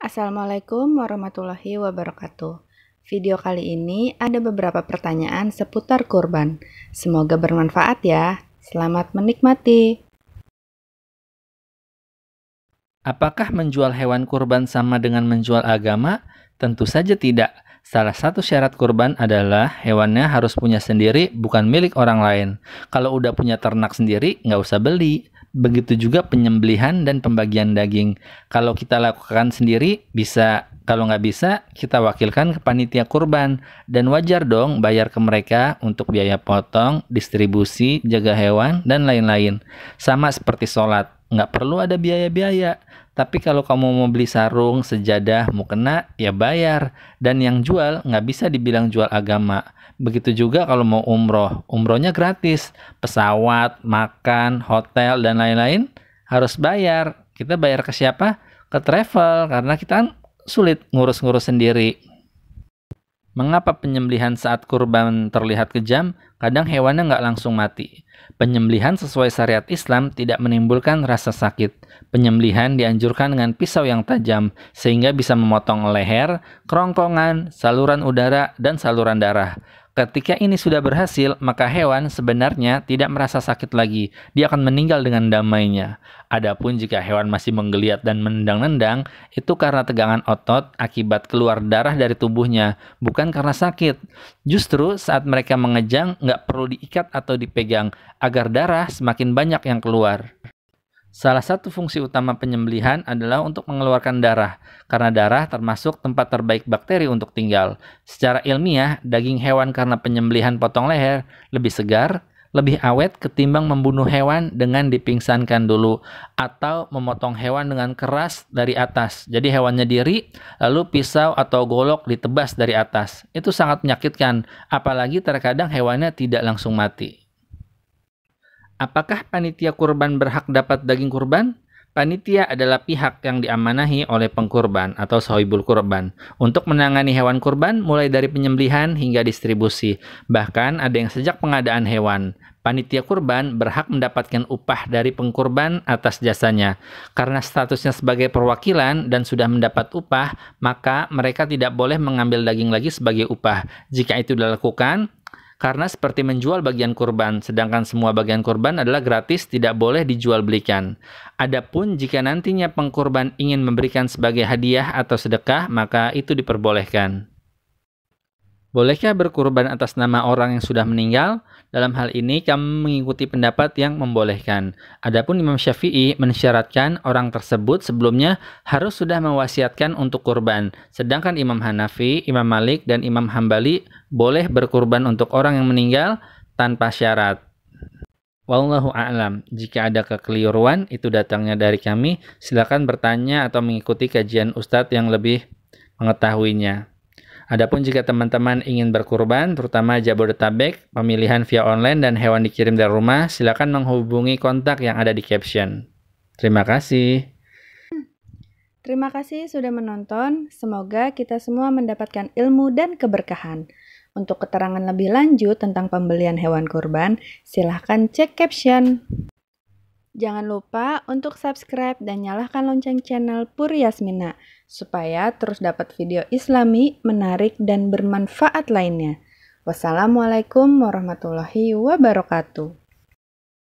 Assalamualaikum warahmatullahi wabarakatuh. Video kali ini ada beberapa pertanyaan seputar kurban. Semoga bermanfaat ya. Selamat menikmati. Apakah menjual hewan kurban sama dengan menjual agama? Tentu saja tidak. Salah satu syarat kurban adalah hewannya harus punya sendiri, bukan milik orang lain. Kalau udah punya ternak sendiri, nggak usah beli. Begitu juga penyembelihan dan pembagian daging. Kalau kita lakukan sendiri, bisa. Kalau nggak bisa, kita wakilkan ke panitia kurban. Dan wajar dong bayar ke mereka untuk biaya potong, distribusi, jaga hewan, dan lain-lain. Sama seperti sholat, nggak perlu ada biaya-biaya. Tapi kalau kamu mau beli sarung, sejadah, mukena, ya bayar. Dan yang jual nggak bisa dibilang jual agama. Begitu juga kalau mau umroh. Umrohnya gratis. Pesawat, makan, hotel, dan lain-lain harus bayar. Kita bayar ke siapa? Ke travel, karena kita kan sulit ngurus-ngurus sendiri. Mengapa penyembelihan saat kurban terlihat kejam? Kadang hewannya nggak langsung mati. Penyembelihan sesuai syariat Islam tidak menimbulkan rasa sakit. Penyembelihan dianjurkan dengan pisau yang tajam, sehingga bisa memotong leher, kerongkongan, saluran udara, dan saluran darah. Ketika ini sudah berhasil, maka hewan sebenarnya tidak merasa sakit lagi. Dia akan meninggal dengan damainya. Adapun jika hewan masih menggeliat dan menendang-nendang, itu karena tegangan otot akibat keluar darah dari tubuhnya, bukan karena sakit. Justru saat mereka mengejang, nggak perlu diikat atau dipegang, agar darah semakin banyak yang keluar. Salah satu fungsi utama penyembelihan adalah untuk mengeluarkan darah, karena darah termasuk tempat terbaik bakteri untuk tinggal. Secara ilmiah, daging hewan karena penyembelihan potong leher lebih segar, lebih awet ketimbang membunuh hewan dengan dipingsankan dulu, atau memotong hewan dengan keras dari atas. Jadi hewannya diri, lalu pisau atau golok ditebas dari atas. Itu sangat menyakitkan, apalagi terkadang hewannya tidak langsung mati. Apakah panitia kurban berhak dapat daging kurban? Panitia adalah pihak yang diamanahi oleh pengkurban atau sohibul kurban untuk menangani hewan kurban mulai dari penyembelihan hingga distribusi. Bahkan ada yang sejak pengadaan hewan. Panitia kurban berhak mendapatkan upah dari pengkurban atas jasanya. Karena statusnya sebagai perwakilan dan sudah mendapat upah, maka mereka tidak boleh mengambil daging lagi sebagai upah. Jika itu dilakukan, karena seperti menjual bagian kurban, sedangkan semua bagian kurban adalah gratis, tidak boleh dijual belikan. Adapun jika nantinya pengkurban ingin memberikan sebagai hadiah atau sedekah, maka itu diperbolehkan. Bolehkah berkurban atas nama orang yang sudah meninggal? Dalam hal ini, kami mengikuti pendapat yang membolehkan. Adapun Imam Syafi'i mensyaratkan orang tersebut sebelumnya harus sudah mewasiatkan untuk kurban. Sedangkan Imam Hanafi, Imam Malik, dan Imam Hambali boleh berkurban untuk orang yang meninggal tanpa syarat. Wallahu a'lam. Jika ada kekeliruan, itu datangnya dari kami. Silakan bertanya atau mengikuti kajian Ustadz yang lebih mengetahuinya. Adapun jika teman-teman ingin berkurban, terutama Jabodetabek, pemilihan via online dan hewan dikirim dari rumah, silakan menghubungi kontak yang ada di caption. Terima kasih. Terima kasih sudah menonton. Semoga kita semua mendapatkan ilmu dan keberkahan. Untuk keterangan lebih lanjut tentang pembelian hewan kurban, silahkan cek caption. Jangan lupa untuk subscribe dan nyalakan lonceng channel Puri Yasmina supaya terus dapat video Islami, menarik, dan bermanfaat lainnya. Wassalamualaikum warahmatullahi wabarakatuh.